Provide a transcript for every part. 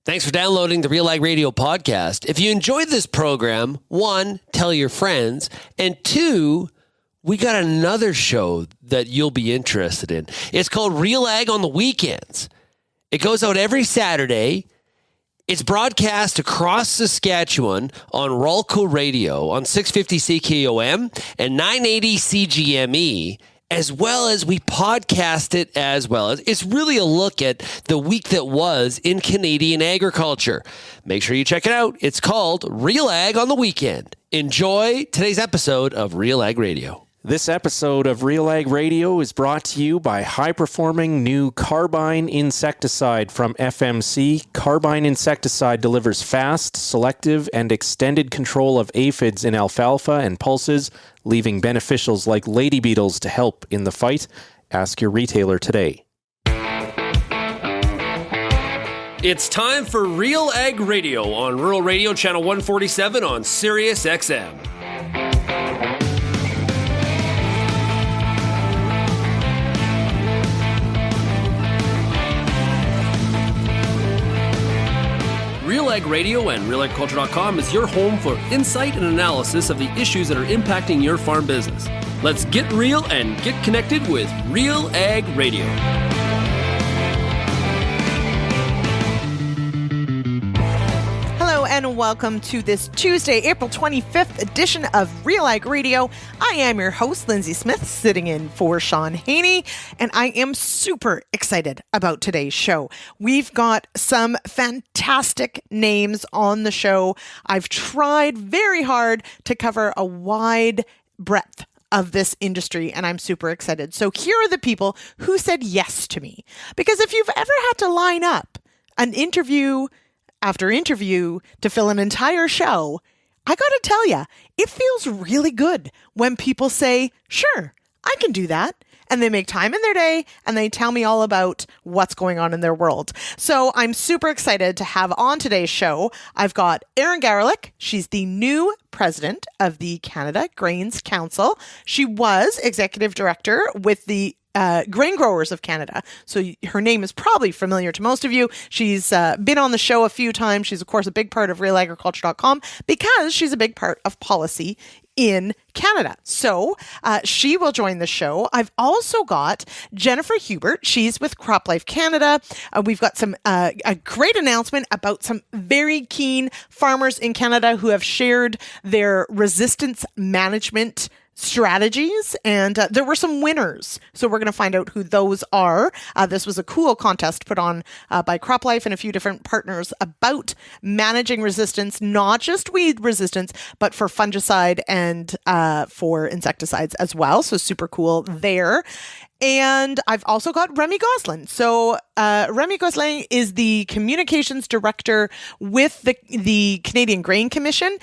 Thanks for downloading the RealAg Radio podcast. If you enjoyed this program, 1, tell your friends, and 2, we got another show that you'll be interested in. It's called RealAg on the Weekends. It goes out every Saturday. It's broadcast across Saskatchewan on RealAg Radio on 650 CKOM and 980 CGME, as well as we podcast it as well. It's really a look at the week that was in Canadian agriculture. Make sure you check it out. It's called RealAg on the Weekend. Enjoy today's episode of RealAg Radio. This episode of RealAg Radio is brought to you by high-performing new carbine insecticide from FMC. Carbine insecticide delivers fast, selective, and extended control of aphids in alfalfa and pulses, leaving beneficials like lady beetles to help in the fight. Ask your retailer today. It's time for RealAg Radio on Rural Radio Channel 147 on Sirius XM. RealAg Radio and RealAgriculture.com is your home for insight and analysis of the issues that are impacting your farm business. Let's get real and get connected with RealAg Radio. And welcome to this Tuesday, April 25th edition of RealAg Radio. I am your host, Lyndsey Smith, sitting in for Sean Haney, and I am super excited about today's show. We've got some fantastic names on the show. I've tried very hard to cover a wide breadth of this industry, and I'm super excited. So here are the people who said yes to me. Because if you've ever had to line up an interview after interview to fill an entire show, I got to tell you, it feels really good when people say, sure, I can do that. And they make time in their day and they tell me all about what's going on in their world. So I'm super excited to have on today's show. I've got Erin Gowriluk. She's the new president of the Canada Grains Council. She was executive director with the Grain Growers of Canada. So her name is probably familiar to most of you. She's been on the show a few times. She's, of course, a big part of RealAgriculture.com because she's a big part of policy in Canada. So she will join the show. I've also got Jennifer Hubert. She's with CropLife Canada. We've got some a great announcement about some very keen farmers in Canada who have shared their resistance management strategies, and there were some winners. So we're going to find out who those are. This was a cool contest put on by CropLife and a few different partners about managing resistance, not just weed resistance, but for fungicide and for insecticides as well. So super cool there. And I've also got Remi Gosselin. So Remi Gosselin is the communications director with the Canadian Grain Commission.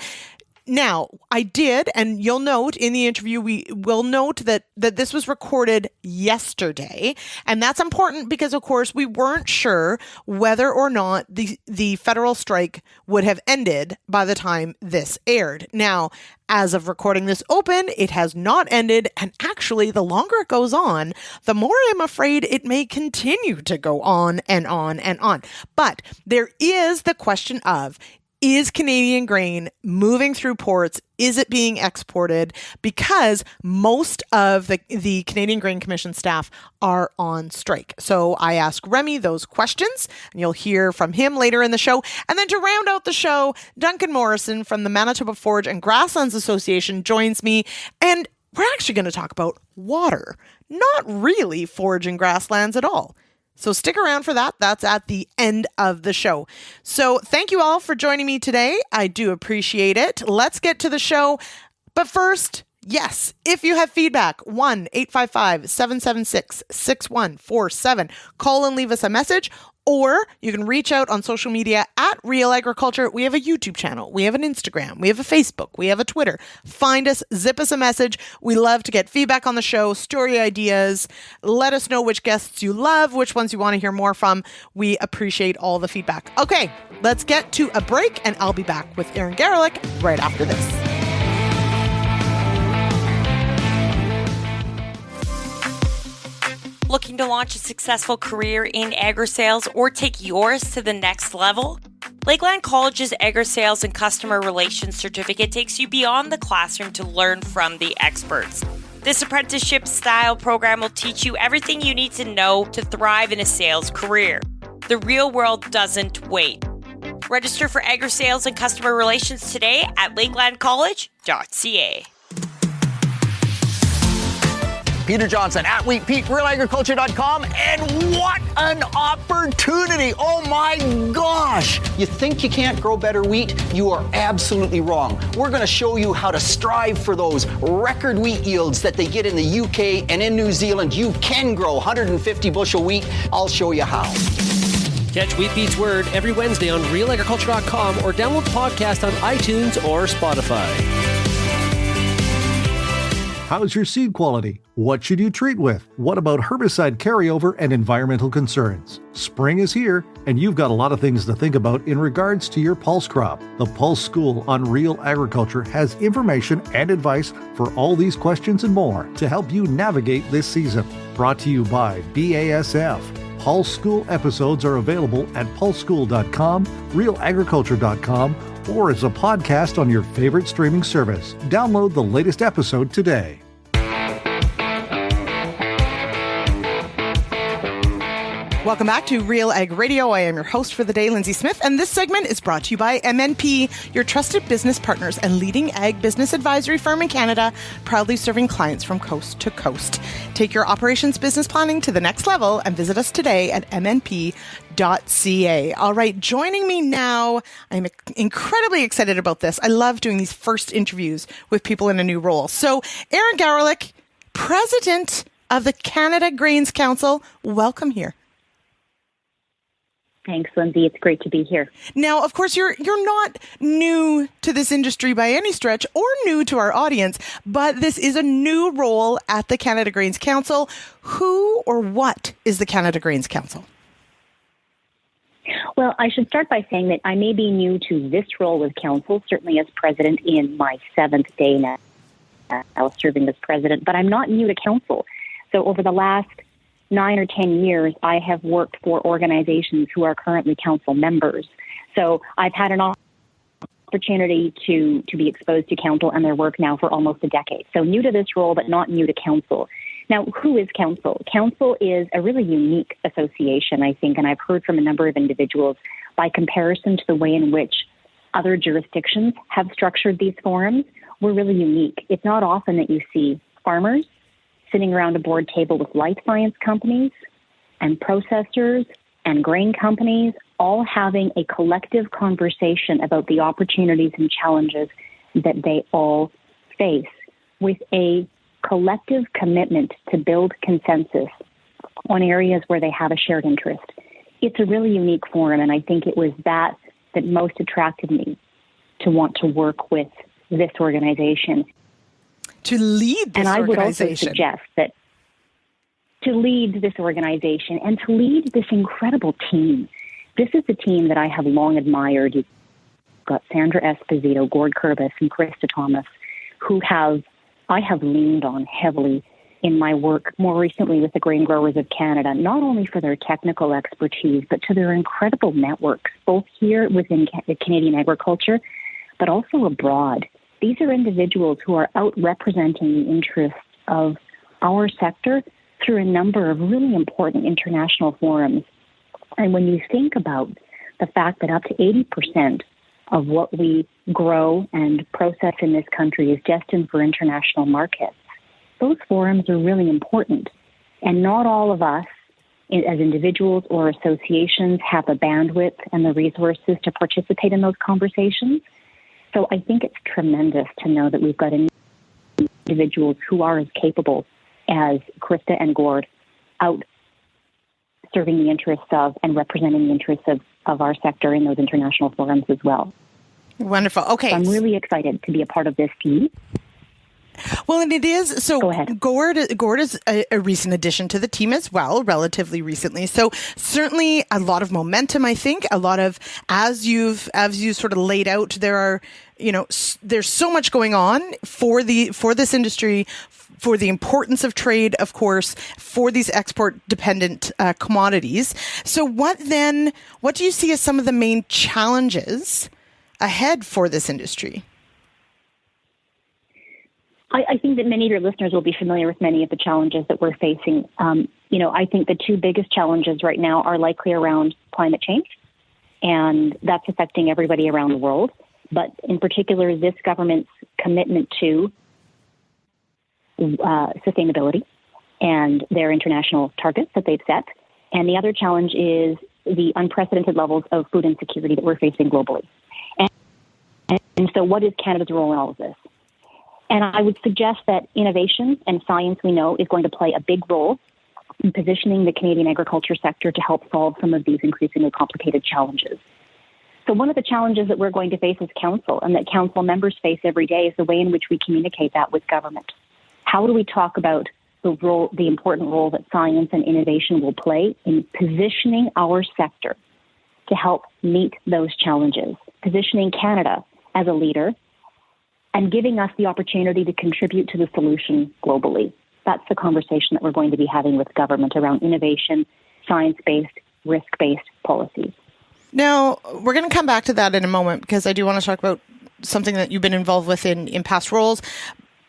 Now, I did, and you'll note in the interview, we will note that this was recorded yesterday. And that's important because, of course, we weren't sure whether or not the federal strike would have ended by the time this aired. Now, as of recording this open, it has not ended. And actually, the longer it goes on, the more I'm afraid it may continue to go on and on and on. But there is the question of, is Canadian grain moving through ports? Is it being exported? Because most of the Canadian Grain Commission staff are on strike. So I asked Remi those questions, and you'll hear from him later in the show. And then to round out the show, Duncan Morrison from the Manitoba Forage and Grasslands Association joins me, and we're actually going to talk about water, not really foraging grasslands at all. So stick around for that. That's at the end of the show. So thank you all for joining me today. I do appreciate it. Let's get to the show. But first, yes, if you have feedback, 1-855-776-6147. Call and leave us a message. Or you can reach out on social media at RealAgriculture. We have a YouTube channel. We have an Instagram. We have a Facebook. We have a Twitter. Find us, zip us a message. We love to get feedback on the show, story ideas. Let us know which guests you love, which ones you want to hear more from. We appreciate all the feedback. Okay, let's get to a break, and I'll be back with Erin Gowriluk right after this. Looking to launch a successful career in agri-sales or take yours to the next level? Lakeland College's Agri-Sales and Customer Relations Certificate takes you beyond the classroom to learn from the experts. This apprenticeship-style program will teach you everything you need to know to thrive in a sales career. The real world doesn't wait. Register for Agri-Sales and Customer Relations today at lakelandcollege.ca. Peter Johnson at Wheat Pete, RealAgriculture.com, and what an opportunity! Oh my gosh! You think you can't grow better wheat? You are absolutely wrong. We're going to show you how to strive for those record wheat yields that they get in the UK and in New Zealand. You can grow 150 bushel wheat. I'll show you how. Catch Wheat Pete's Word every Wednesday on RealAgriculture.com or download the podcast on iTunes or Spotify. How's your seed quality? What should you treat with? What about herbicide carryover and environmental concerns? Spring is here, and you've got a lot of things to think about in regards to your pulse crop. The Pulse School on Real Agriculture has information and advice for all these questions and more to help you navigate this season. Brought to you by BASF. Pulse School episodes are available at pulseschool.com, realagriculture.com, or as a podcast on your favorite streaming service. Download the latest episode today. Welcome back to Real Ag Radio. I am your host for the day, Lyndsey Smith, and this segment is brought to you by MNP, your trusted business partners and leading ag business advisory firm in Canada, proudly serving clients from coast to coast. Take your operations business planning to the next level and visit us today at mnp.ca. All right, joining me now, I'm incredibly excited about this. I love doing these first interviews with people in a new role. So, Erin Gowriluk, President of the Canada Grains Council, welcome here. Thanks, Lyndsey. It's great to be here. Now, of course, you're not new to this industry by any stretch or new to our audience, but this is a new role at the Canada Grains Council. Who or what is the Canada Grains Council? Well, I should start by saying that I may be new to this role with Council, certainly as president in my 7th day now serving as president, but I'm not new to Council. So over the last 9 or 10 years, I have worked for organizations who are currently council members. So I've had an opportunity to be exposed to council and their work now for almost a decade. So new to this role, but not new to council. Now, who is council? Council is a really unique association, I think, and I've heard from a number of individuals by comparison to the way in which other jurisdictions have structured these forums. We're really unique. It's not often that you see farmers sitting around a board table with life science companies and processors and grain companies, all having a collective conversation about the opportunities and challenges that they all face, with a collective commitment to build consensus on areas where they have a shared interest. It's a really unique forum, and I think it was that most attracted me to want to work with this organization. To lead this organization. And I would also suggest that to lead this organization and to lead this incredible team. This is a team that I have long admired. You've got Sandra Esposito, Gord Kurbis, and Krista Thomas, who I have leaned on heavily in my work more recently with the Grain Growers of Canada, not only for their technical expertise, but to their incredible networks, both here within Canadian agriculture, but also abroad. These are individuals who are out representing the interests of our sector through a number of really important international forums. And when you think about the fact that up to 80% of what we grow and process in this country is destined for international markets, those forums are really important. And not all of us, as individuals or associations, have the bandwidth and the resources to participate in those conversations. So I think it's tremendous to know that we've got individuals who are as capable as Krista and Gord out serving the interests of and representing the interests of our sector in those international forums as well. Wonderful. Okay. So I'm really excited to be a part of this team. Well, and it is. So Go ahead. Gord is a recent addition to the team as well, relatively recently. So certainly a lot of momentum, I think. A lot of, as you sort of laid out, there are, there's so much going on for this industry, for the importance of trade, of course, for these export-dependent commodities. So what do you see as some of the main challenges ahead for this industry? I think that many of your listeners will be familiar with many of the challenges that we're facing. I think the two biggest challenges right now are likely around climate change, and that's affecting everybody around the world. But in particular, this government's commitment to sustainability and their international targets that they've set. And the other challenge is the unprecedented levels of food insecurity that we're facing globally. And so what is Canada's role in all of this? And I would suggest that innovation and science, we know, is going to play a big role in positioning the Canadian agriculture sector to help solve some of these increasingly complicated challenges. So one of the challenges that we're going to face as council, and that council members face every day, is the way in which we communicate that with government. How do we talk about the important role that science and innovation will play in positioning our sector to help meet those challenges, positioning Canada as a leader, and giving us the opportunity to contribute to the solution globally? That's the conversation that we're going to be having with government around innovation, science-based, risk-based policies. Now, we're going to come back to that in a moment, because I do want to talk about something that you've been involved with in past roles.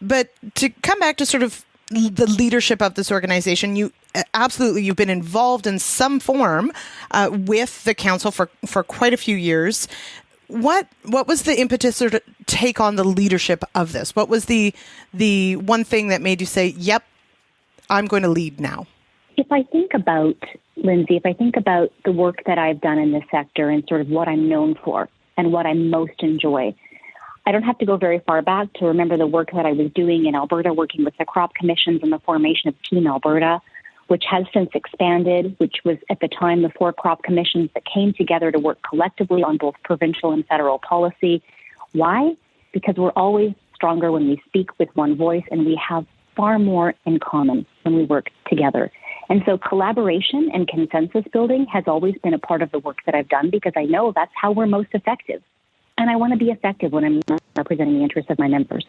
But to come back to sort of the leadership of this organization, you've been involved in some form with the council for quite a few years. What was the impetus to take on the leadership of this? What was the one thing that made you say, yep, I'm going to lead now? If I think about, Lyndsey, the work that I've done in this sector and sort of what I'm known for and what I most enjoy, I don't have to go very far back to remember the work that I was doing in Alberta, working with the crop commissions and the formation of Team Alberta, which has since expanded, which was at the time the 4 crop commissions that came together to work collectively on both provincial and federal policy. Why? Because we're always stronger when we speak with one voice, and we have far more in common when we work together. And so collaboration and consensus building has always been a part of the work that I've done, because I know that's how we're most effective. And I want to be effective when I'm representing the interests of my members.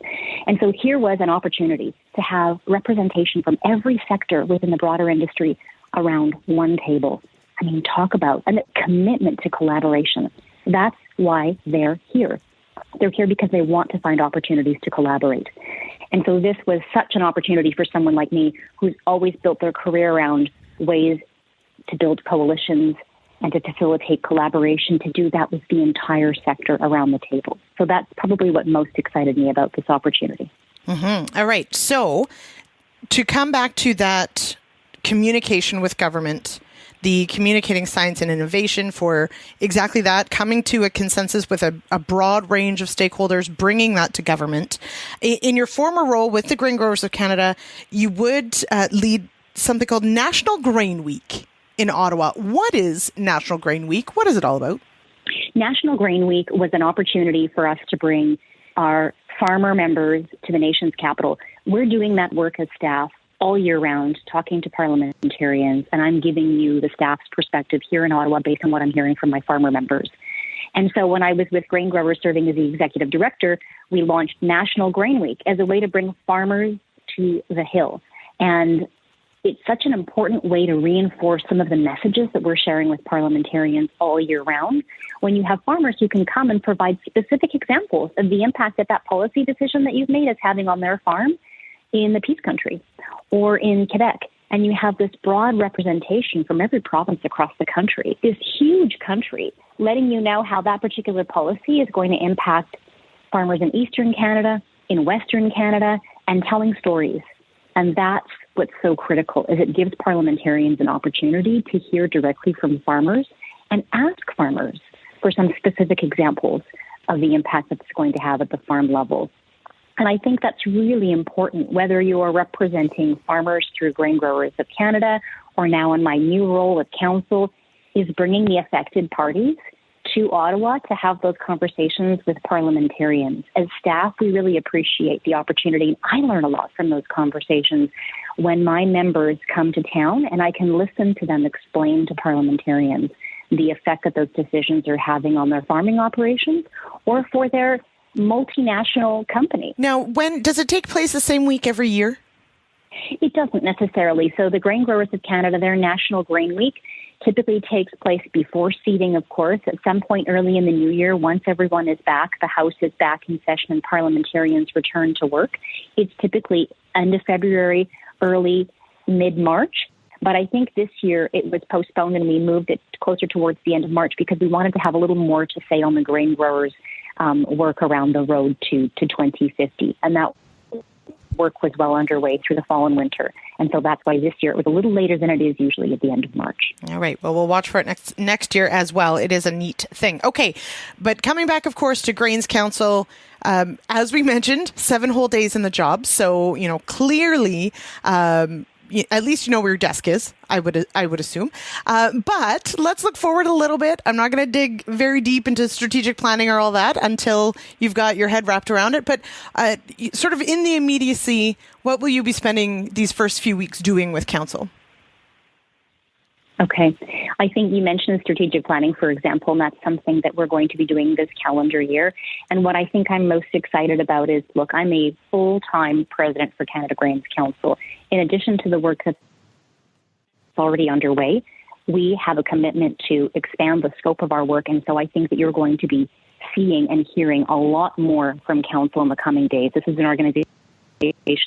And so here was an opportunity to have representation from every sector within the broader industry around one table. I mean, talk about a commitment to collaboration. That's why they're here. They're here because they want to find opportunities to collaborate. And so this was such an opportunity for someone like me, who's always built their career around ways to build coalitions and to facilitate collaboration, to do that with the entire sector around the table. So that's probably what most excited me about this opportunity. Mm-hmm. All right. So to come back to that communication with government, the communicating science and innovation for exactly that, coming to a consensus with a broad range of stakeholders, bringing that to government. In your former role with the Grain Growers of Canada, you would lead something called National Grain Week in Ottawa. What is National Grain Week? What is it all about? National Grain Week was an opportunity for us to bring our farmer members to the nation's capital. We're doing that work as staff all year round, talking to parliamentarians, and I'm giving you the staff's perspective here in Ottawa based on what I'm hearing from my farmer members. And so when I was with Grain Growers serving as the executive director, we launched National Grain Week as a way to bring farmers to the Hill. And it's such an important way to reinforce some of the messages that we're sharing with parliamentarians all year round. When you have farmers who can come and provide specific examples of the impact that policy decision that you've made is having on their farm in the Peace Country or in Quebec. And you have this broad representation from every province across the country, this huge country, letting you know how that particular policy is going to impact farmers in Eastern Canada, in Western Canada, and telling stories. And that's what's so critical, is it gives parliamentarians an opportunity to hear directly from farmers and ask farmers for some specific examples of the impact that it's going to have at the farm level. And I think that's really important, whether you are representing farmers through Grain Growers of Canada or now in my new role at Council, is bringing the affected parties to Ottawa to have those conversations with parliamentarians. As staff, we really appreciate the opportunity. I learn a lot from those conversations when my members come to town, and I can listen to them explain to parliamentarians the effect that those decisions are having on their farming operations or for their multinational company. Now, when does it take place the same week every year? It doesn't necessarily. So the Grain Growers of Canada, their National Grain Week, typically takes place before seeding, of course, at some point early in the new year. Once everyone is back, the House is back in session and parliamentarians return to work. It's typically end of February, early mid-March. But I think this year it was postponed and we moved it closer towards the end of March because we wanted to have a little more to say on the grain growers' work around the road to 2050. And that work was well underway through the fall and winter. And so that's why this year it was a little later than it is usually at the end of March. All right. Well, we'll watch for it next year as well. It is a neat thing. Okay. But coming back, of course, to Grains Council, as we mentioned, 7 whole days in the job. So, clearly, at least you know where your desk is, I would assume. But let's look forward a little bit. I'm not going to dig very deep into strategic planning or all that until you've got your head wrapped around it. But sort of in the immediacy, what will you be spending these first few weeks doing with council? Okay. I think you mentioned strategic planning, for example, and that's something that we're going to be doing this calendar year. And what I think I'm most excited about is, look, I'm a full-time president for Canada Grains Council. In addition to the work that's already underway, we have a commitment to expand the scope of our work. And so I think that you're going to be seeing and hearing a lot more from council in the coming days. This is an organization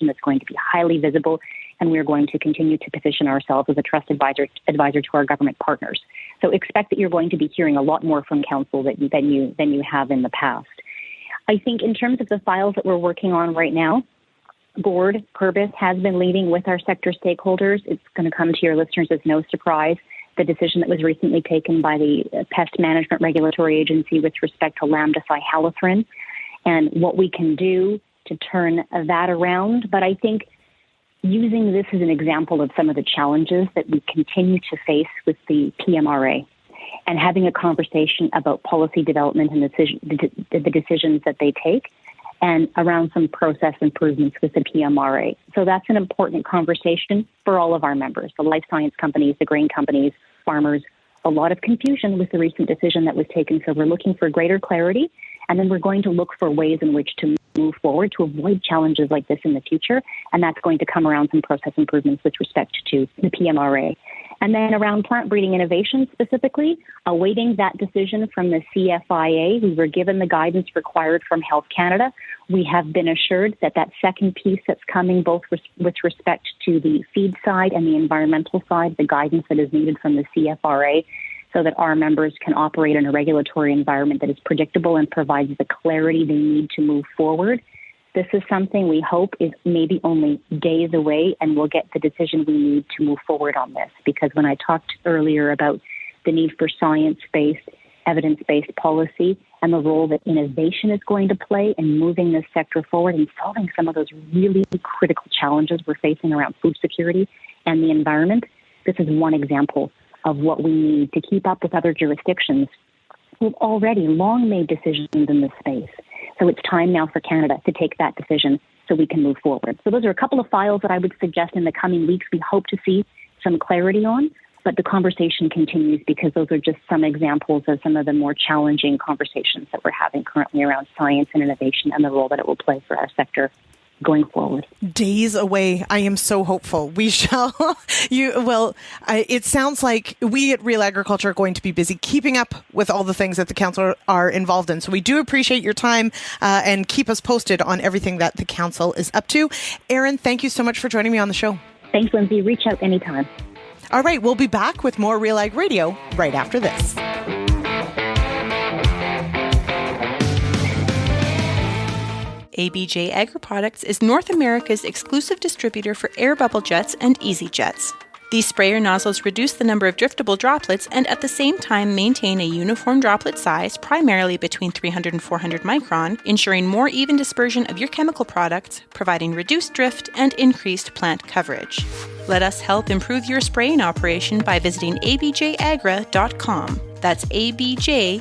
that's going to be highly visible, and we're going to continue to position ourselves as a trusted advisor to our government partners. So expect that you're going to be hearing a lot more from council than you have in the past. I think in terms of the files that we're working on right now, Gord Kurbis has been leading with our sector stakeholders. It's going to come to your listeners as no surprise. The decision that was recently taken by the Pest Management Regulatory Agency with respect to lambda-cyhalothrin and what we can do to turn that around. But I think using this as an example of some of the challenges that we continue to face with the PMRA and having a conversation about policy development and the decisions that they take and around some process improvements with the PMRA. So that's an important conversation for all of our members, the life science companies, the grain companies, farmers. A lot of confusion with the recent decision that was taken. So we're looking for greater clarity, and then we're going to look for ways in which to move forward to avoid challenges like this in the future. And that's going to come around some process improvements with respect to the PMRA. And then around plant breeding innovation specifically, awaiting that decision from the CFIA. We were given the guidance required from Health Canada. We have been assured that that second piece that's coming both with respect to the feed side and the environmental side, the guidance that is needed from the CFRA, so that our members can operate in a regulatory environment that is predictable and provides the clarity they need to move forward. This is something we hope is maybe only days away, and we'll get the decision we need to move forward on this. Because when I talked earlier about the need for science-based, evidence-based policy and the role that innovation is going to play in moving this sector forward and solving some of those really critical challenges we're facing around food security and the environment, this is one example of what we need to keep up with other jurisdictions who've already long made decisions in this space. So it's time now for Canada to take that decision so we can move forward. So those are a couple of files that I would suggest in the coming weeks we hope to see some clarity on, but the conversation continues because those are just some examples of some of the more challenging conversations that we're having currently around science and innovation and the role that it will play for our sector going forward. Days away. I am so hopeful. We shall. It sounds like we at Real Agriculture are going to be busy keeping up with all the things that the council are involved in. So we do appreciate your time and keep us posted on everything that the council is up to. Erin, thank you so much for joining me on the show. Thanks, Lyndsey. Reach out anytime. All right. We'll be back with more RealAg Radio right after this. ABJ Agri-Products is North America's exclusive distributor for air bubble jets and easy jets. These sprayer nozzles reduce the number of driftable droplets and at the same time maintain a uniform droplet size, primarily between 300 and 400 micron, ensuring more even dispersion of your chemical products, providing reduced drift and increased plant coverage. Let us help improve your spraying operation by visiting abjagra.com. That's abjagri.com.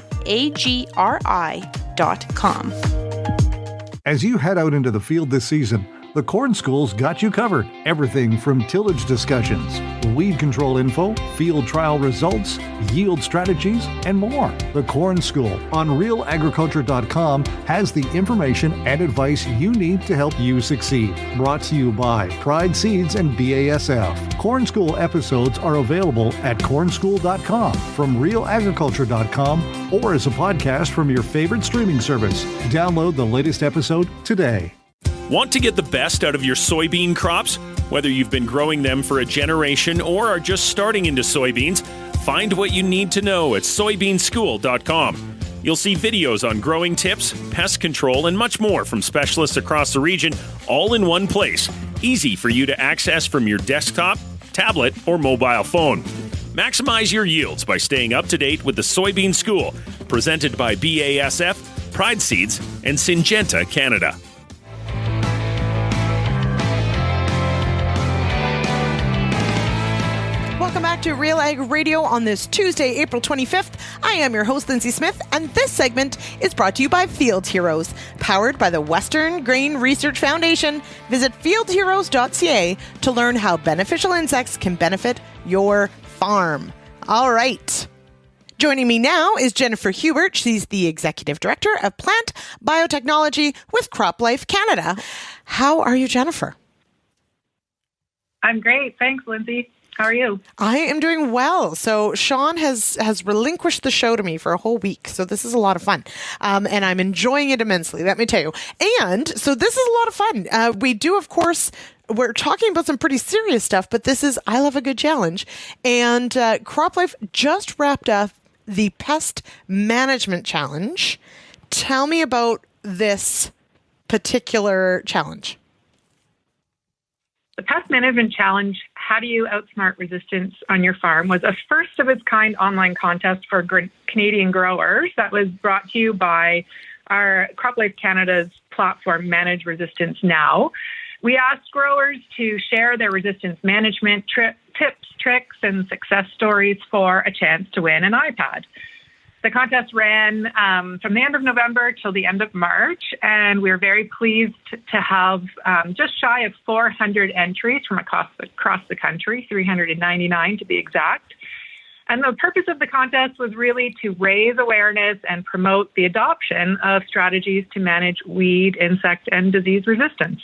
As you head out into the field this season, the Corn School's got you covered. Everything from tillage discussions, weed control info, field trial results, yield strategies, and more. The Corn School on RealAgriculture.com has the information and advice you need to help you succeed. Brought to you by Pride Seeds and BASF. Corn School episodes are available at cornschool.com, from RealAgriculture.com, or as a podcast from your favorite streaming service. Download the latest episode today. Want to get the best out of your soybean crops? Whether you've been growing them for a generation or are just starting into soybeans, find what you need to know at soybeanschool.com. You'll see videos on growing tips, pest control, and much more from specialists across the region, all in one place. Easy for you to access from your desktop, tablet, or mobile phone. Maximize your yields by staying up to date with the Soybean School, presented by BASF, Pride Seeds, and Syngenta Canada. Welcome back to RealAg Radio on this Tuesday, April 25th. I am your host, Lyndsey Smith, and this segment is brought to you by Field Heroes, powered by the Western Grain Research Foundation. Visit fieldheroes.ca to learn how beneficial insects can benefit your farm. All right. Joining me now is Jennifer Hubert. She's the Executive Director of Plant Biotechnology with CropLife Canada. How are you, Jennifer? I'm great. Thanks, Lyndsey. How are you? I am doing well. So Sean has relinquished the show to me for a whole week. So this is a lot of fun. And I'm enjoying it immensely, let me tell you. And so this is a lot of fun. We do, of course, we're talking about some pretty serious stuff, but this is I Love a Good Challenge. And CropLife just wrapped up the Pest Management Challenge. Tell me about this particular challenge. The Pest Management Challenge, How Do You Outsmart Resistance on Your Farm, was a first-of-its-kind online contest for Canadian growers that was brought to you by our CropLife Canada's platform, Manage Resistance Now. We asked growers to share their resistance management tips, tricks, and success stories for a chance to win an iPad. The contest ran from the end of November till the end of March, and we're very pleased to have just shy of 400 entries from across the country, 399 to be exact. And the purpose of the contest was really to raise awareness and promote the adoption of strategies to manage weed, insect, and disease resistance.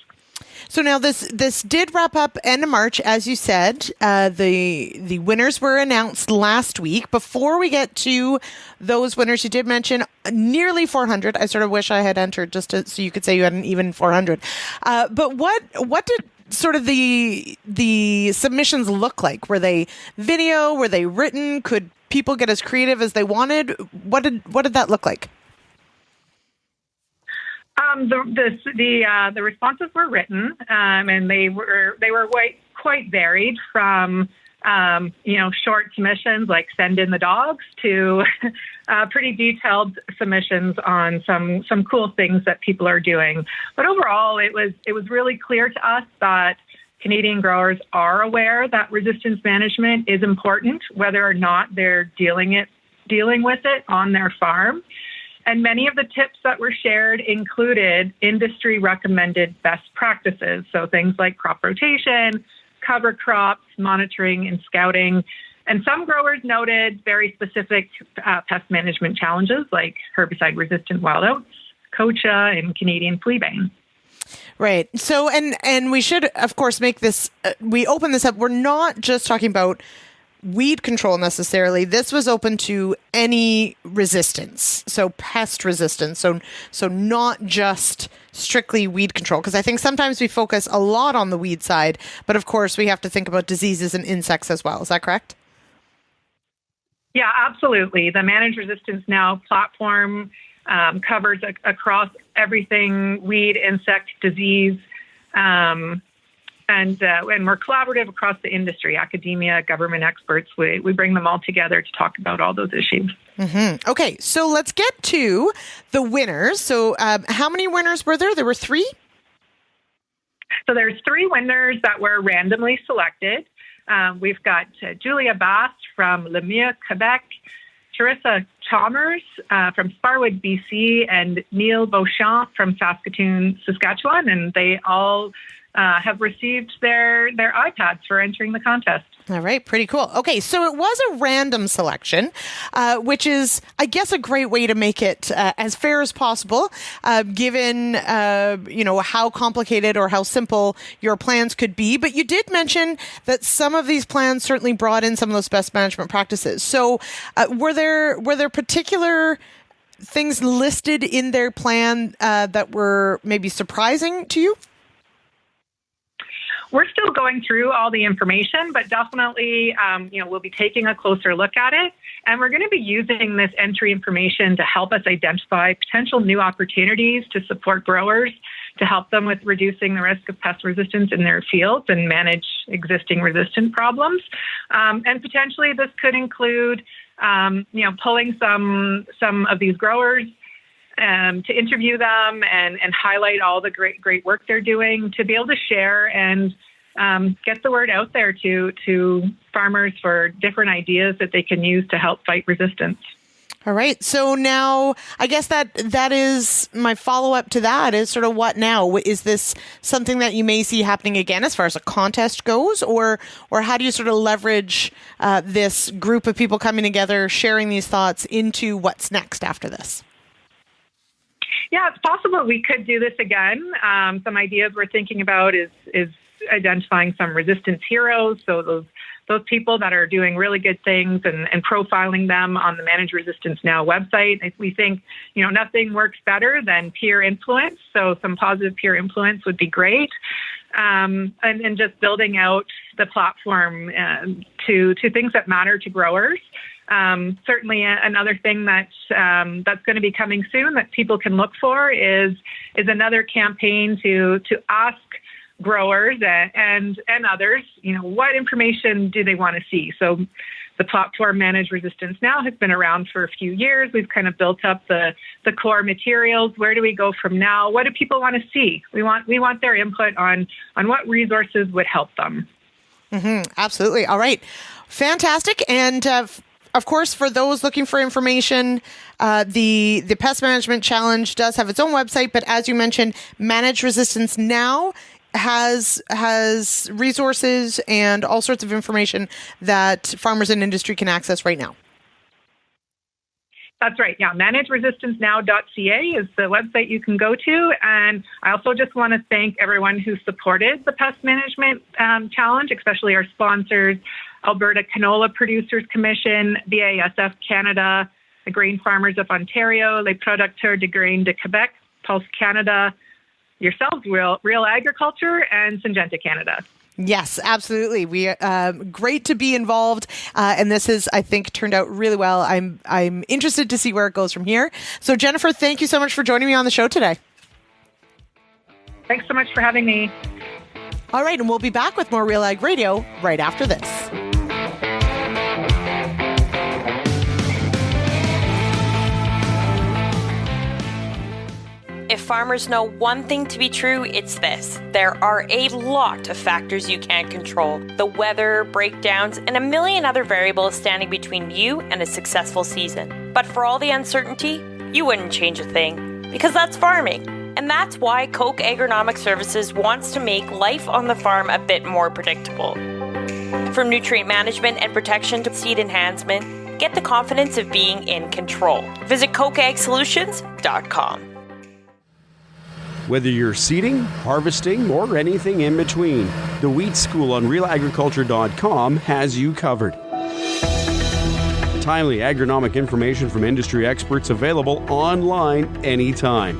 So now this did wrap up end of March, as you said. The winners were announced last week. Before we get to those winners, you did mention nearly 400. I sort of wish I had entered just so you could say you had an even 400. But what did sort of the submissions look like? Were they video? Were they written? Could people get as creative as they wanted? What did that look like? The responses were written, and they were quite varied from short submissions like send in the dogs to pretty detailed submissions on some cool things that people are doing. But overall, it was really clear to us that Canadian growers are aware that resistance management is important, whether or not they're dealing with it on their farm. And many of the tips that were shared included industry-recommended best practices, so things like crop rotation, cover crops, monitoring, and scouting. And some growers noted very specific pest management challenges like herbicide-resistant wild oats, kochia, and Canadian fleabane. Right. So, and we should, of course, make this, we open this up. We're not just talking about weed control necessarily. This was open to any resistance, so pest resistance, so not just strictly weed control, because I think sometimes we focus a lot on the weed side, but of course we have to think about diseases and insects as well. Is that correct? Yeah, absolutely. The Manage Resistance Now platform covers across everything: weed, insect, disease, and we're collaborative across the industry, academia, government experts. We bring them all together to talk about all those issues. Mm-hmm. Okay, so let's get to the winners. So how many winners were there? There were 3? So there's 3 winners that were randomly selected. We've got Julia Bass from Lemieux, Quebec. Teresa Chalmers from Sparwood, BC, and Neil Beauchamp from Saskatoon, Saskatchewan, and they all have received their iPads for entering the contest. All right, pretty cool. Okay, so it was a random selection, which is, I guess, a great way to make it as fair as possible, given how complicated or how simple your plans could be. But you did mention that some of these plans certainly brought in some of those best management practices. So, were there particular things listed in their plan that were maybe surprising to you? We're still going through all the information, but definitely, we'll be taking a closer look at it. And we're going to be using this entry information to help us identify potential new opportunities to support growers, to help them with reducing the risk of pest resistance in their fields and manage existing resistant problems. And potentially this could include, pulling some of these growers to interview them and highlight all the great work they're doing, to be able to share and get the word out there to farmers for different ideas that they can use to help fight resistance. All right. So now I guess that is my follow-up to that is sort of what now? Is this something that you may see happening again as far as a contest goes, or how do you sort of leverage this group of people coming together, sharing these thoughts into what's next after this? Yeah, it's possible we could do this again. Some ideas we're thinking about is identifying some resistance heroes. So those people that are doing really good things and profiling them on the Manage Resistance Now website. We think, nothing works better than peer influence. So some positive peer influence would be great. And just building out the platform to things that matter to growers. Certainly another thing that's going to be coming soon that people can look for is another campaign to ask growers and others, what information do they want to see? So the platform Manage Resistance Now has been around for a few years. We've kind of built up the core materials. Where do we go from now? What do people want to see? We want their input on what resources would help them. Mm-hmm, absolutely. All right. Fantastic. And of course, for those looking for information, the Pest Management Challenge does have its own website, but as you mentioned, Manage Resistance Now has resources and all sorts of information that farmers and industry can access right now. That's right. Yeah. ManageResistanceNow.ca is the website you can go to. And I also just want to thank everyone who supported the Pest Management Challenge, especially our sponsors, Alberta Canola Producers Commission, BASF Canada, the Grain Farmers of Ontario, Les Producteurs de Grain de Quebec, Pulse Canada, yourselves, RealAgriculture, and Syngenta Canada. Yes, absolutely. We great to be involved, and this has, I think, turned out really well. I'm interested to see where it goes from here. So, Jennifer, thank you so much for joining me on the show today. Thanks so much for having me. All right, and we'll be back with more RealAg Radio right after this. If farmers know one thing to be true, it's this. There are a lot of factors you can't control. The weather, breakdowns, and a million other variables standing between you and a successful season. But for all the uncertainty, you wouldn't change a thing, because that's farming. And that's why Koch Agronomic Services wants to make life on the farm a bit more predictable. From nutrient management and protection to seed enhancement, get the confidence of being in control. Visit KochAgSolutions.com. Whether you're seeding, harvesting, or anything in between, the Wheat School on RealAgriculture.com has you covered. Timely agronomic information from industry experts available online anytime.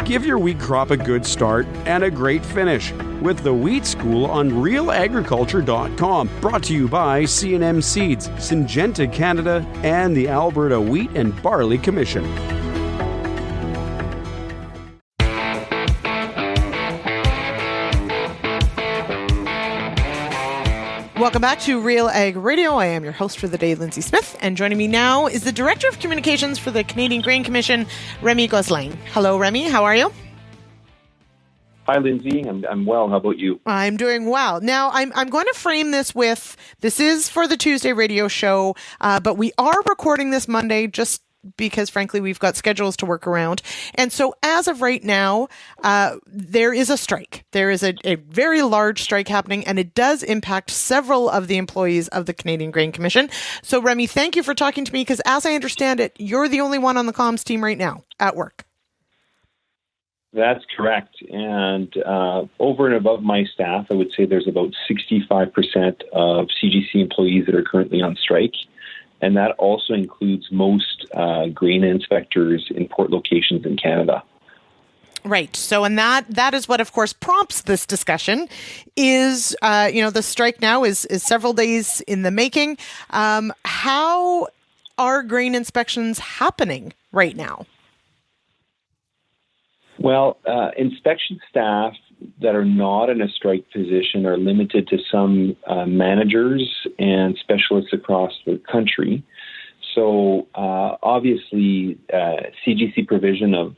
Give your wheat crop a good start and a great finish with the Wheat School on RealAgriculture.com. Brought to you by C&M Seeds, Syngenta Canada, and the Alberta Wheat and Barley Commission. Welcome back to RealAg Radio. I am your host for the day, Lyndsey Smith, and joining me now is the Director of Communications for the Canadian Grain Commission, Remi Gosselin. Hello, Remi. How are you? Hi, Lyndsey. I'm well. How about you? I'm doing well. Now, I'm going to frame this with, this is for the Tuesday radio show, but we are recording this Monday just because, frankly, we've got schedules to work around. And so as of right now, there is a strike. There is a very large strike happening, and it does impact several of the employees of the Canadian Grain Commission. So, Remi, thank you for talking to me, because as I understand it, you're the only one on the comms team right now at work. That's correct. And over and above my staff, I would say there's about 65% of CGC employees that are currently on strike. And that also includes most grain inspectors in port locations in Canada. Right. So, and that is what, of course, prompts this discussion is, the strike now is several days in the making. How are grain inspections happening right now? Well, inspection staff that are not in a strike position are limited to some managers and specialists across the country. So obviously, CGC provision of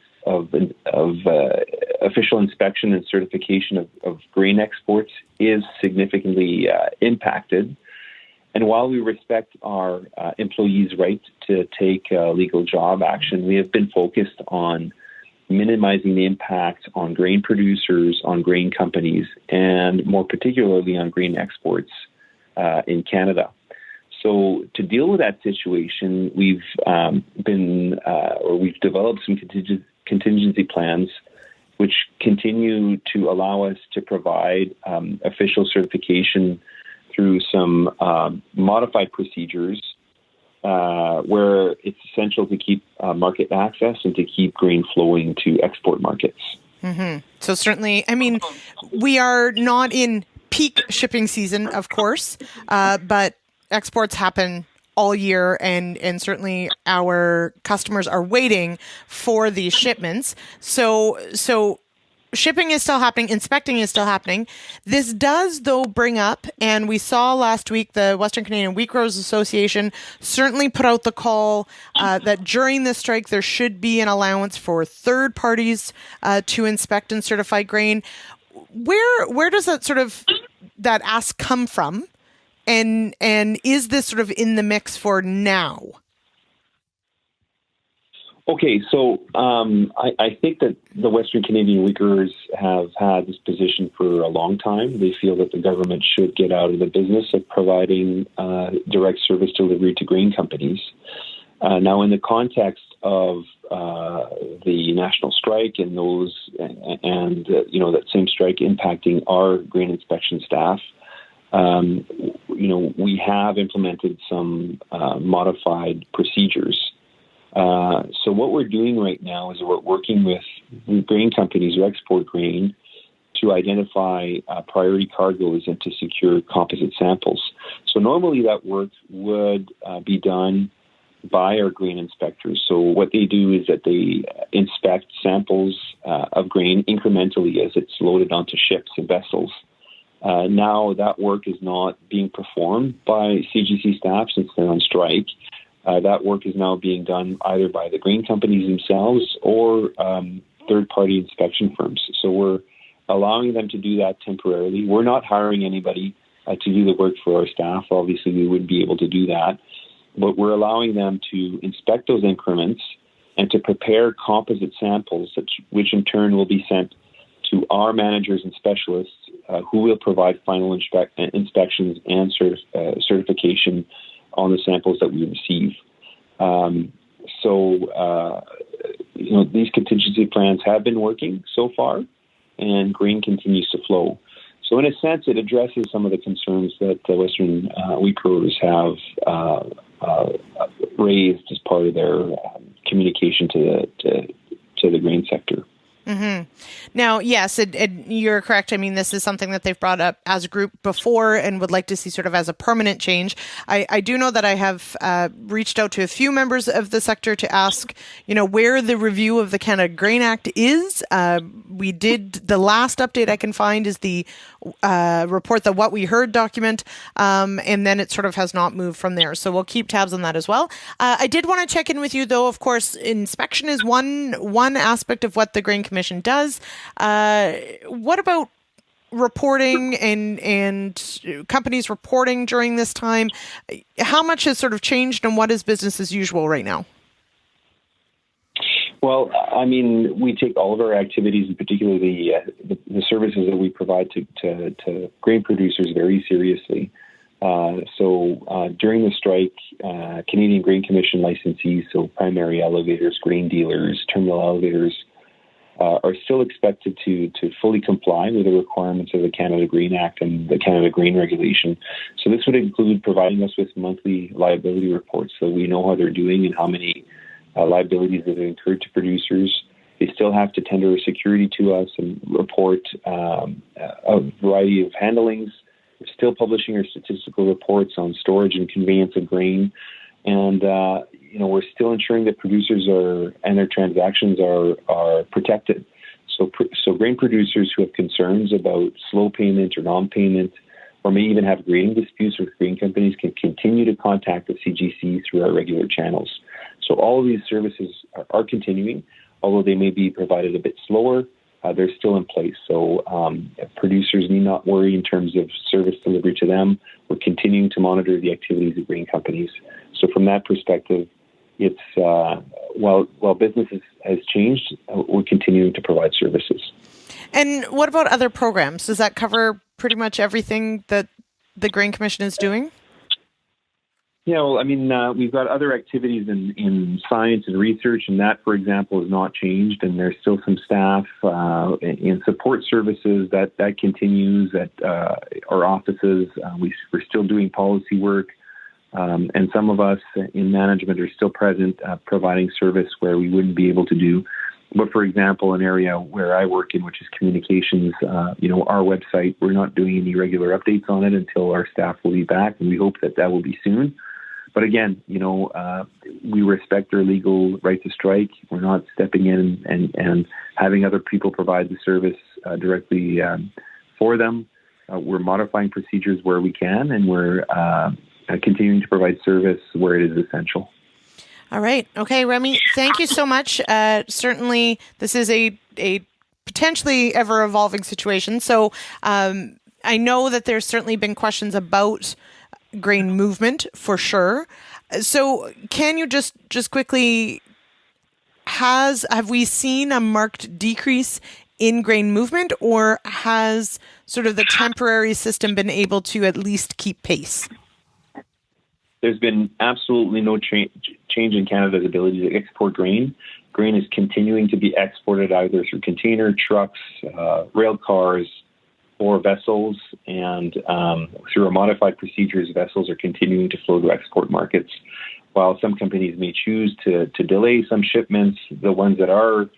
official inspection and certification of grain exports is significantly impacted. And while we respect our employees' right to take legal job action, we have been focused on minimizing the impact on grain producers, on grain companies, and more particularly on grain exports in Canada. So to deal with that situation, we've developed some contingency plans which continue to allow us to provide official certification through some modified procedures where it's essential to keep market access and to keep grain flowing to export markets. Mm-hmm. So certainly, I mean, we are not in peak shipping season, of course, but exports happen all year, and certainly our customers are waiting for these shipments. So shipping is still happening, inspecting is still happening. This does, though, bring up, and we saw last week the Western Canadian Wheat Growers Association certainly put out the call that during this strike there should be an allowance for third parties to inspect and certify grain. Where does that ask come from? And is this sort of in the mix for now? Okay, so I think that the Western Canadian Wheat Growers have had this position for a long time. They feel that the government should get out of the business of providing direct service delivery to grain companies. Now, in the context of the national strike and that same strike impacting our grain inspection staff, we have implemented some modified procedures. So what we're doing right now is we're working with grain companies who export grain to identify priority cargoes and to secure composite samples. So normally that work would be done by our grain inspectors. So what they do is that they inspect samples of grain incrementally as it's loaded onto ships and vessels. Now that work is not being performed by CGC staff since they're on strike. That work is now being done either by the grain companies themselves or third-party inspection firms. So we're allowing them to do that temporarily. We're not hiring anybody to do the work for our staff. Obviously, we wouldn't be able to do that. But we're allowing them to inspect those increments and to prepare composite samples, which in turn will be sent to our managers and specialists who will provide final inspections and certification on the samples that we receive. These contingency plans have been working so far, and grain continues to flow. So in a sense, it addresses some of the concerns that the Western wheat growers have raised as part of their communication to the grain sector. Mm-hmm. Now, yes, you're correct. I mean, this is something that they've brought up as a group before and would like to see sort of as a permanent change. I do know that I have reached out to a few members of the sector to ask, where the review of the Canada Grain Act is. We did, the last update I can find is the report, the What We Heard document, and then it sort of has not moved from there. So we'll keep tabs on that as well. I did want to check in with you, though. Of course, inspection is one aspect of what the Grain Commission Commission does. What about reporting and companies reporting during this time? How much has sort of changed, and what is business as usual right now? Well, I mean, we take all of our activities, and particularly the services that we provide to grain producers, very seriously. So during the strike, Canadian Grain Commission licensees, so primary elevators, grain dealers, terminal elevators, are still expected to fully comply with the requirements of the Canada Grain Act and the Canada Grain Regulation. So this would include providing us with monthly liability reports so we know how they're doing and how many liabilities that have incurred to producers. They still have to tender a security to us and report a variety of handlings. We're still publishing our statistical reports on storage and conveyance of grain. And, we're still ensuring that producers and their transactions are protected. So grain producers who have concerns about slow payment or non-payment, or may even have grading disputes with grain companies, can continue to contact the CGC through our regular channels. So all of these services are continuing, although they may be provided a bit slower. They're still in place. So producers need not worry in terms of service delivery to them. We're continuing to monitor the activities of grain companies. So from that perspective, it's while business has changed, we're continuing to provide services. And what about other programs? Does that cover pretty much everything that the Grain Commission is doing? Yeah, well, I mean, we've got other activities in science and research, and that, for example, has not changed. And there's still some staff in support services that continues at our offices. We're still doing policy work. And some of us in management are still present, providing service where we wouldn't be able to do. But for example, an area where I work in, which is communications, our website, we're not doing any regular updates on it until our staff will be back, and we hope that will be soon. But again, we respect their legal right to strike. We're not stepping in and having other people provide the service directly for them. We're modifying procedures where we can, and we're continuing to provide service where it is essential. All right. Okay, Remi, thank you so much. Certainly, this is a potentially ever-evolving situation. So I know that there's certainly been questions about grain movement for sure. So can you just quickly, have we seen a marked decrease in grain movement, or has sort of the temporary system been able to at least keep pace? There's been absolutely no change in Canada's ability to export grain. Grain is continuing to be exported either through container trucks, rail cars, or vessels, and through our modified procedures, vessels are continuing to flow to export markets. While some companies may choose to delay some shipments, the ones that are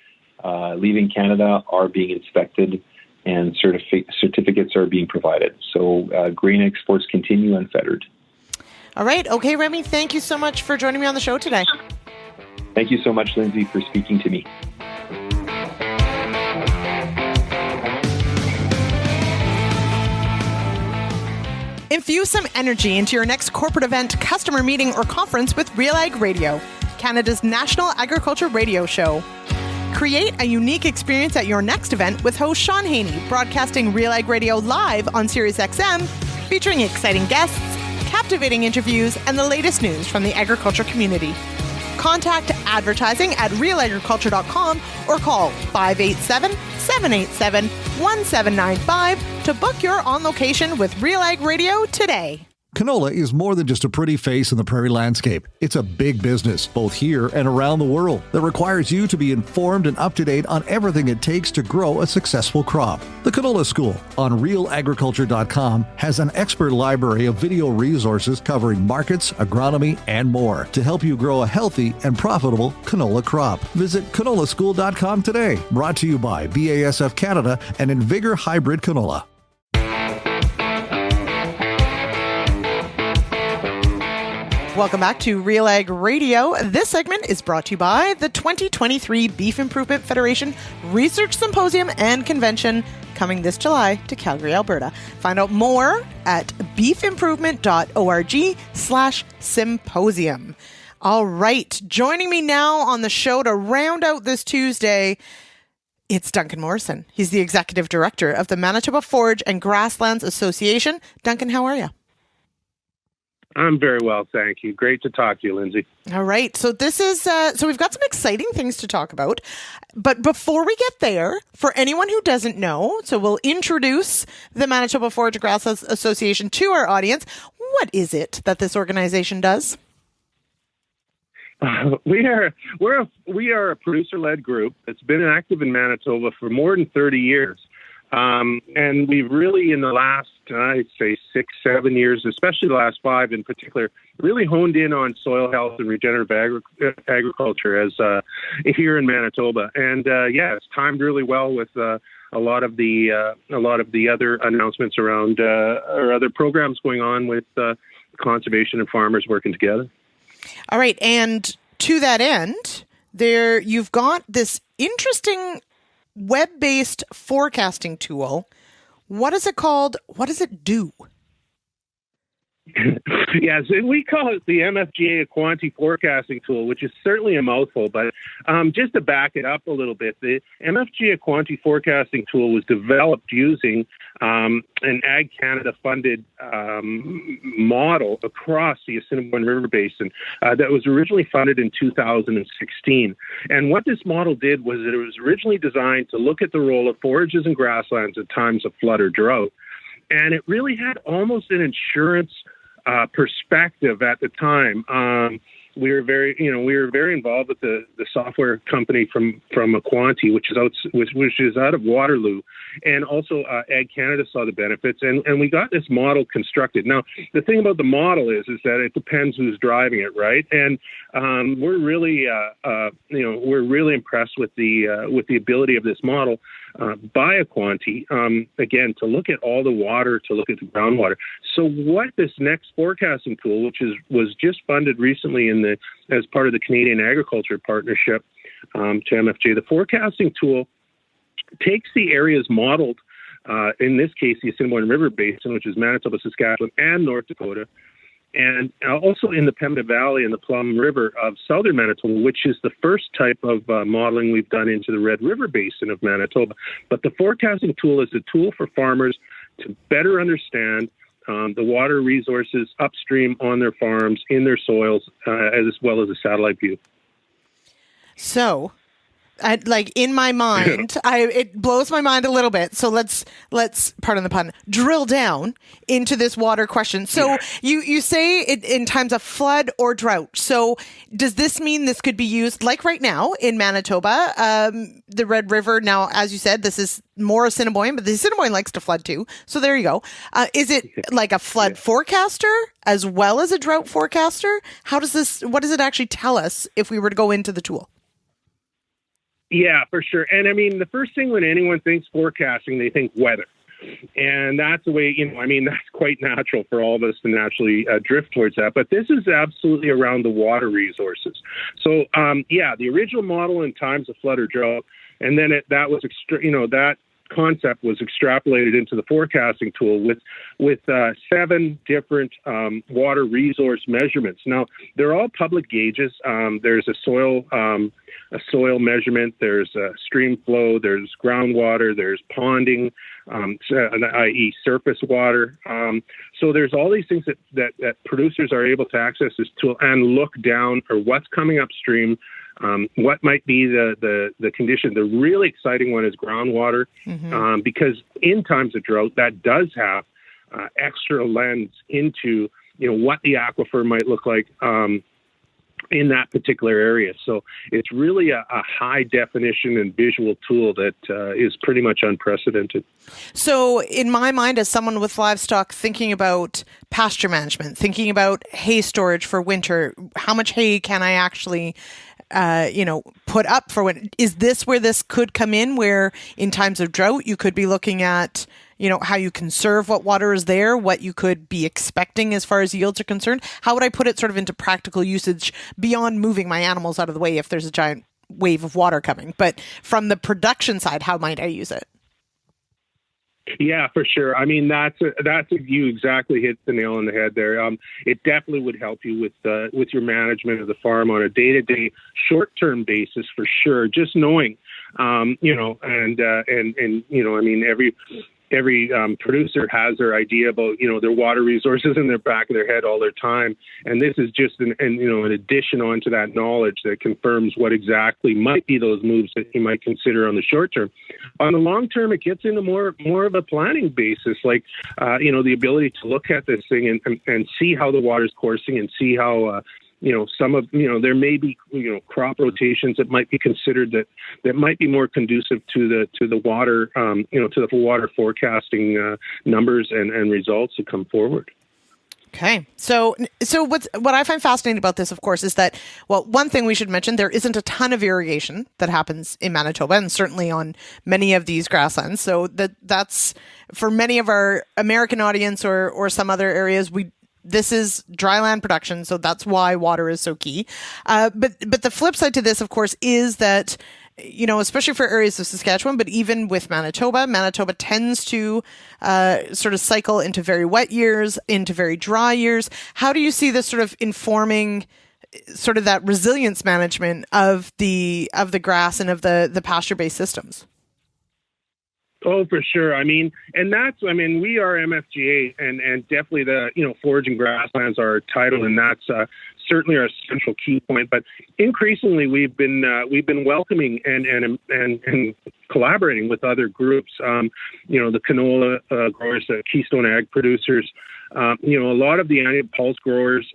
leaving Canada are being inspected and certificates are being provided. So grain exports continue unfettered. All right. Okay, Remi, thank you so much for joining me on the show today. Thank you so much, Lyndsey, for speaking to me. Infuse some energy into your next corporate event, customer meeting, or conference with RealAg Radio, Canada's national agriculture radio show. Create a unique experience at your next event with host Sean Haney, broadcasting RealAg Radio live on SiriusXM, featuring exciting guests, captivating interviews, and the latest news from the agriculture community. Contact advertising at realagriculture.com or call 587-787-1795 to book your on location with RealAg Radio today. Canola is more than just a pretty face in the prairie landscape. It's a big business, both here and around the world, that requires you to be informed and up to date on everything it takes to grow a successful crop. The Canola School on RealAgriculture.com has an expert library of video resources covering markets, agronomy, and more to help you grow a healthy and profitable canola crop. Visit canolaschool.com today. Brought to you by BASF Canada and Invigor Hybrid Canola. Welcome back to RealAg Radio. This segment is brought to you by the 2023 Beef Improvement Federation Research Symposium and Convention coming this July to Calgary, Alberta. Find out more at beefimprovement.org/symposium. All right. Joining me now on the show to round out this Tuesday It's Duncan Morrison. He's the Executive Director of the Manitoba Forage and Grasslands Association. Duncan, how are you? I'm very well, thank you. Great to talk to you, Lyndsey. All right. So this is so we've got some exciting things to talk about. But before we get there, for anyone who doesn't know, so we'll introduce the Manitoba Forage Grasslands Association to our audience. What is it that this organization does? We are a producer-led group that's been active in Manitoba for more than 30 years. And we've really, in the last, I'd say 6-7 years, especially the last 5 in particular, really honed in on soil health and regenerative agriculture as here in Manitoba. And it's timed really well with a lot of the other announcements around or other programs going on with conservation and farmers working together. All right, and to that end, you've got this interesting web-based forecasting tool. What is it called? What does it do? Yes, we call it the MFGA Aquanty Forecasting Tool, which is certainly a mouthful. But just to back it up a little bit, the MFGA Aquanty Forecasting Tool was developed using an Ag Canada funded model across the Assiniboine River Basin that was originally funded in 2016. And what this model did was that it was originally designed to look at the role of forages and grasslands at times of flood or drought. And it really had almost an insurance perspective at the time. We were very involved with the software company from Aquanty, which is out of Waterloo, and also Ag Canada saw the benefits, and we got this model constructed. Now, the thing about the model is that it depends who's driving it, right? And we're really impressed with the ability of this model by Aquanty, again, to look at all the water, to look at the groundwater. So what this next forecasting tool, which was just funded recently as part of the Canadian Agriculture Partnership to MFGA, the forecasting tool takes the areas modeled, in this case, the Assiniboine River Basin, which is Manitoba, Saskatchewan, and North Dakota, and also in the Pembina Valley and the Plum River of southern Manitoba, which is the first type of modeling we've done into the Red River Basin of Manitoba. But the forecasting tool is a tool for farmers to better understand the water resources upstream on their farms, in their soils, as well as a satellite view. So, in my mind, it blows my mind a little bit. So let's pardon the pun, drill down into this water question. So you say it in times of flood or drought. So does this mean this could be used like right now in Manitoba, the Red River? Now, as you said, this is more Assiniboine, but the Assiniboine likes to flood too. So there you go. Is it like a flood forecaster as well as a drought forecaster? What does it actually tell us if we were to go into the tool? Yeah, for sure. And I mean, the first thing when anyone thinks forecasting, they think weather. And that's the way, that's quite natural for all of us to naturally drift towards that. But this is absolutely around the water resources. So, the original model in times of flood or drought, and then that concept was extrapolated into the forecasting tool with 7 different water resource measurements. Now, they're all public gauges. There's a soil measurement, there's stream flow, there's groundwater, there's ponding, i.e. surface water. So there's all these things that producers are able to access this tool and look down or what's coming upstream, what might be the condition. The really exciting one is groundwater, because in times of drought, that does have extra lens into what the aquifer might look like in that particular area. So it's really a high definition and visual tool that is pretty much unprecedented. So in my mind, as someone with livestock, thinking about pasture management, thinking about hay storage for winter, how much hay can I actually put up for when? Is this where this could come in, where in times of drought, you could be looking at, how you conserve what water is there, what you could be expecting as far as yields are concerned? How would I put it sort of into practical usage beyond moving my animals out of the way if there's a giant wave of water coming? But from the production side, how might I use it? Yeah, for sure. I mean, you exactly hit the nail on the head there. It definitely would help you with your management of the farm on a day-to-day, short-term basis, for sure. Just knowing Every producer has their idea about, their water resources in their back of their head all their time. And this is just an addition onto that knowledge that confirms what exactly might be those moves that you might consider on the short term. On the long term, it gets into more of a planning basis, like, the ability to look at this thing and see how the water's coursing and see how, there may be, crop rotations that might be considered that might be more conducive to the water, to the water forecasting numbers and results that come forward. Okay. So what I find fascinating about this, of course, is that, one thing we should mention, there isn't a ton of irrigation that happens in Manitoba and certainly on many of these grasslands. So that's for many of our American audience or some other areas, this is dry land production, so that's why water is so key. But the flip side to this, of course, is that, especially for areas of Saskatchewan, but even with Manitoba tends to sort of cycle into very wet years, into very dry years. How do you see this sort of informing sort of that resilience management of the grass and of the pasture-based systems? Oh, for sure. We are MFGA and definitely the, foraging grasslands are our title, and that's certainly our central key point. But increasingly, we've been welcoming and collaborating with other groups. The canola growers, the Keystone Ag producers, a lot of the annual pulse growers,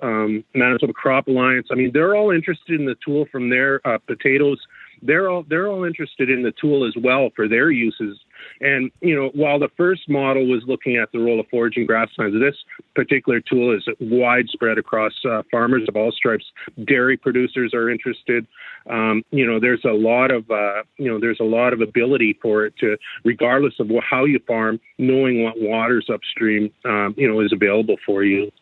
Manitoba Crop Alliance. They're all interested in the tool from their potatoes. They're all interested in the tool as well for their uses. And, while the first model was looking at the role of foraging grasslands, this particular tool is widespread across farmers of all stripes. Dairy producers are interested. There's a lot of ability for it to, regardless of how you farm, knowing what waters upstream, is available for you.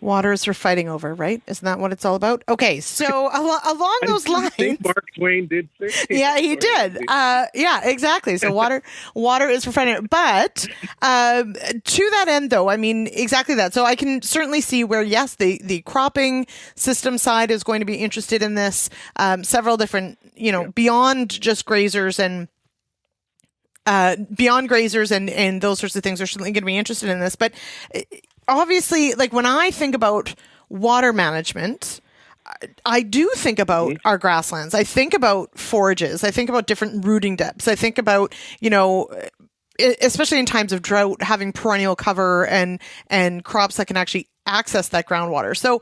Waters are fighting over, right? Isn't that what it's all about? Okay, so along those lines, I think Mark Twain did say. Yeah, he did. Yeah, exactly. So water is for fighting. But to that end, though, exactly that. So I can certainly see where, yes, the cropping system side is going to be interested in this. Several different, beyond just grazers and. Beyond grazers and those sorts of things are certainly going to be interested in this. But obviously, like when I think about water management, I do think about our grasslands. I think about forages. I think about different rooting depths. I think about, especially in times of drought, having perennial cover and crops that can actually access that groundwater. So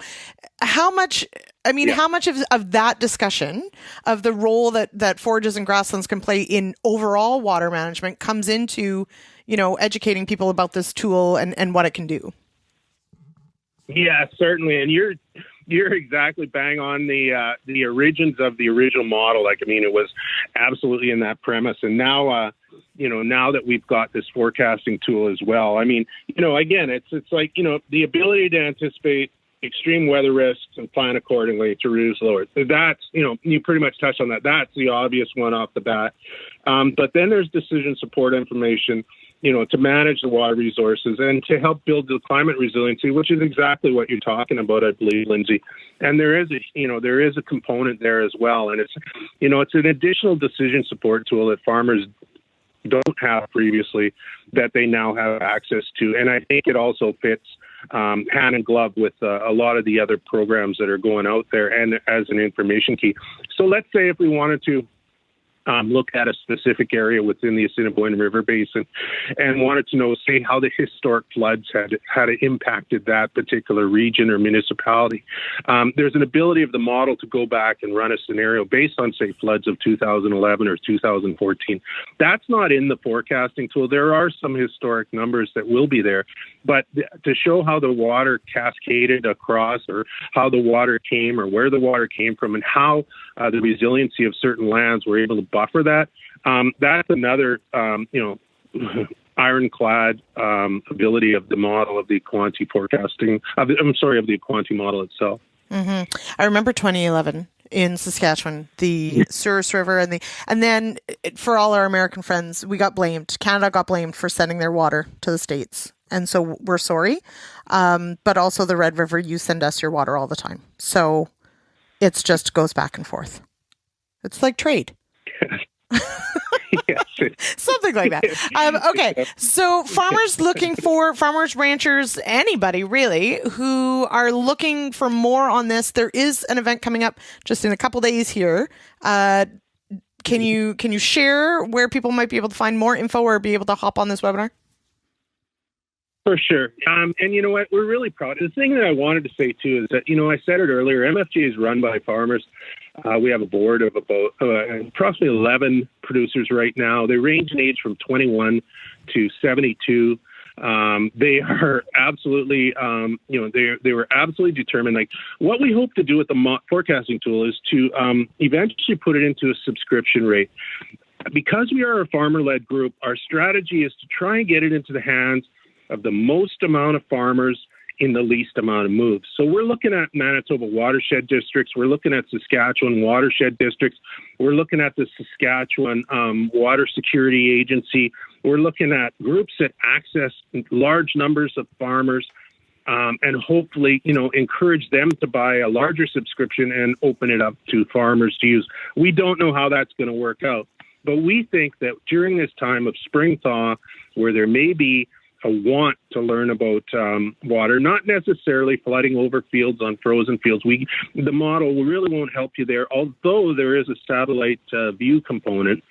how much of that discussion of the role that forages and grasslands can play in overall water management comes into, educating people about this tool and what it can do? Yeah, certainly. And you're exactly bang on the origins of the original model. It was absolutely in that premise. And now, now that we've got this forecasting tool as well, again, it's like, the ability to anticipate extreme weather risks and plan accordingly to reduce load. So that's, you pretty much touched on that. That's the obvious one off the bat. But then there's decision support information, to manage the water resources and to help build the climate resiliency, which is exactly what you're talking about, I believe, Lyndsey. And there is a component there as well. And it's an additional decision support tool that farmers don't have previously that they now have access to. And I think it also fits hand in glove with a lot of the other programs that are going out there and as an information key. So let's say if we wanted to look at a specific area within the Assiniboine River Basin and wanted to know, say, how the historic floods had impacted that particular region or municipality. There's an ability of the model to go back and run a scenario based on, say, floods of 2011 or 2014. That's not in the forecasting tool. There are some historic numbers that will be there, but to show how the water cascaded across or how the water came or where the water came from and how the resiliency of certain lands were able to buffer that. That's another, ironclad ability of the model of the Aquanty forecasting. Of the Aquanty model itself. Mm-hmm. I remember 2011 in Saskatchewan, the Souris River, and then for all our American friends, we got blamed. Canada got blamed for sending their water to the States. And so we're sorry. But also the Red River, you send us your water all the time. So it's just goes back and forth. It's like trade. Yes. Something like that. Okay. So farmers, ranchers, anybody really who are looking for more on this, there is an event coming up just in a couple days here. Can you share where people might be able to find more info or be able to hop on this webinar? For sure. And you know what? We're really proud. The thing that I wanted to say, too, is that, I said it earlier, MFGA is run by farmers. We have a board of about approximately 11 producers right now. They range in age from 21 to 72. They are absolutely, they were absolutely determined. Like, what we hope to do with the forecasting tool is to eventually put it into a subscription rate. Because we are a farmer-led group, our strategy is to try and get it into the hands of the most amount of farmers in the least amount of moves. So we're looking at Manitoba watershed districts. We're looking at Saskatchewan watershed districts. We're looking at the Saskatchewan Water Security Agency. We're looking at groups that access large numbers of farmers and hopefully, encourage them to buy a larger subscription and open it up to farmers to use. We don't know how that's going to work out, but we think that during this time of spring thaw, where there may be a want to learn about water, not necessarily flooding over fields on frozen fields. The model really won't help you there, although there is a satellite view component.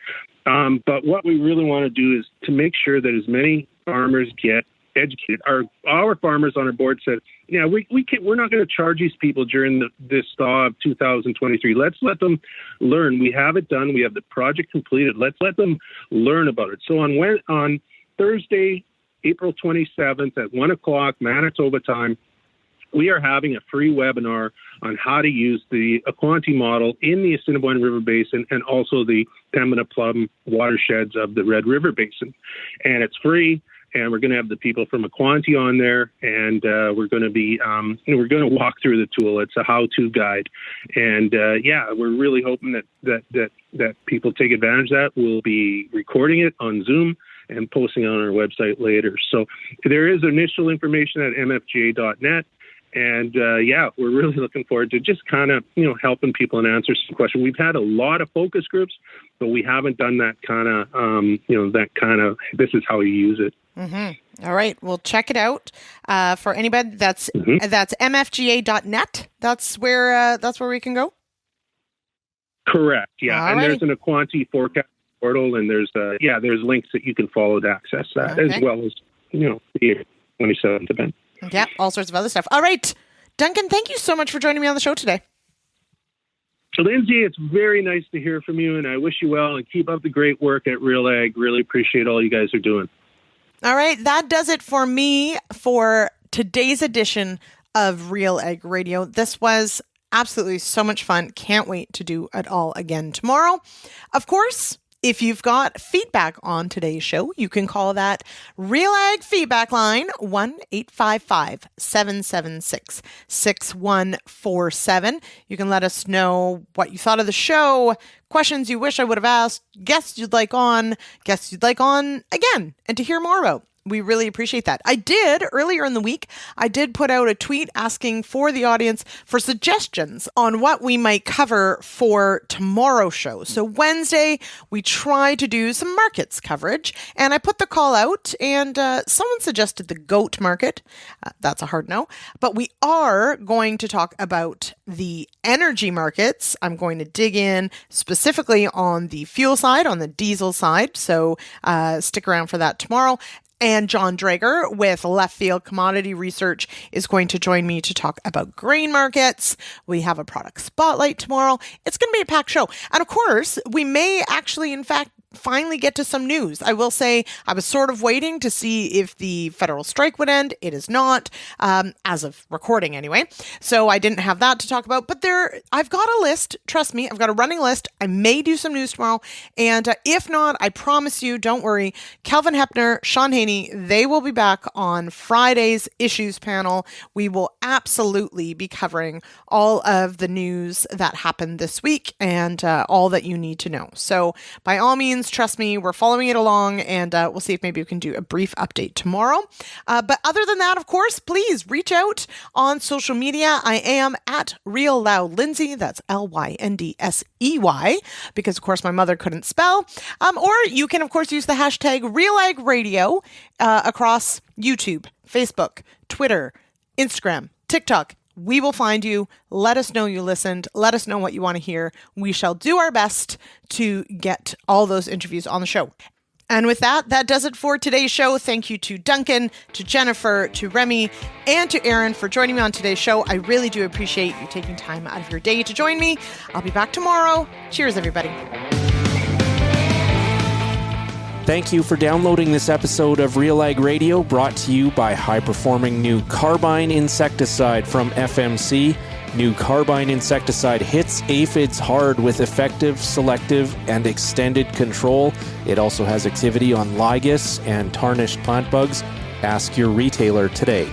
But what we really want to do is to make sure that as many farmers get educated. Our farmers on our board said, we're not going to charge these people during this thaw of 2023. Let's let them learn. We have it done. We have the project completed. Let's let them learn about it. So on Thursday, April 27th at 1 o'clock Manitoba time, we are having a free webinar on how to use the Aquanty model in the Assiniboine River Basin and also the Pembina Plum watersheds of the Red River Basin. And it's free, and we're going to have the people from Aquanty on there, and we're going to be, we're going to walk through the tool. It's a how-to guide. And we're really hoping that people take advantage of that. We'll be recording it on Zoom and posting on our website later. So there is initial information at mfga.net. And we're really looking forward to just kind of, helping people and answer some questions. We've had a lot of focus groups, but we haven't done that kind of, this is how you use it. Mm-hmm. All right. Well, check it out. For anybody, that's mfga.net. That's where we can go. Correct. Yeah. All and right. There's an Aquanty forecast portal, and there's links that you can follow to access that, as well as the 27th event. Yeah, all sorts of other stuff. All right, Duncan, thank you so much for joining me on the show today. Lyndsey, it's very nice to hear from you, and I wish you well, and keep up the great work at RealAg. Really appreciate all you guys are doing. All right, that does it for me for today's edition of RealAg Radio. This was absolutely so much fun. Can't wait to do it all again tomorrow. Of course, if you've got feedback on today's show, you can call that RealAg feedback line 1-855-776-6147. You can let us know what you thought of the show, questions you wish I would have asked, guests you'd like on again, and to hear more about. We really appreciate that. Earlier in the week, I did put out a tweet asking for the audience for suggestions on what we might cover for tomorrow's show. So Wednesday, we tried to do some markets coverage, and I put the call out, and someone suggested the goat market. That's a hard no. But we are going to talk about the energy markets. I'm going to dig in specifically on the fuel side, on the diesel side. So stick around for that tomorrow. And John Drager with Left Field Commodity Research is going to join me to talk about grain markets. We have a product spotlight tomorrow. It's going to be a packed show. And of course, we may actually, in fact, finally get to some news. I will say I was sort of waiting to see if the federal strike would end. It is not, as of recording anyway. So I didn't have that to talk about. But I've got a list. Trust me, I've got a running list. I may do some news tomorrow. And if not, I promise you, don't worry. Kelvin Hepner, Sean Haney, they will be back on Friday's issues panel. We will absolutely be covering all of the news that happened this week and all that you need to know. So by all means, questions, trust me, we're following it along, and we'll see if maybe we can do a brief update tomorrow. But other than that, of course, please reach out on social media. I am at RealLoudLyndsey. That's LYNDSEY, because, of course, my mother couldn't spell. Or you can, of course, use the hashtag RealAg Radio across YouTube, Facebook, Twitter, Instagram, TikTok. We will find you. Let us know you listened. Let us know what you want to hear. We shall do our best to get all those interviews on the show. And with that, that does it for today's show. Thank you to Duncan, to Jennifer, to Remi, and to Erin for joining me on today's show. I really do appreciate you taking time out of your day to join me. I'll be back tomorrow. Cheers, everybody. Thank you for downloading this episode of RealAg Radio, brought to you by high-performing new carbine insecticide from FMC. New carbine insecticide hits aphids hard with effective, selective, and extended control. It also has activity on ligus and tarnished plant bugs. Ask your retailer today.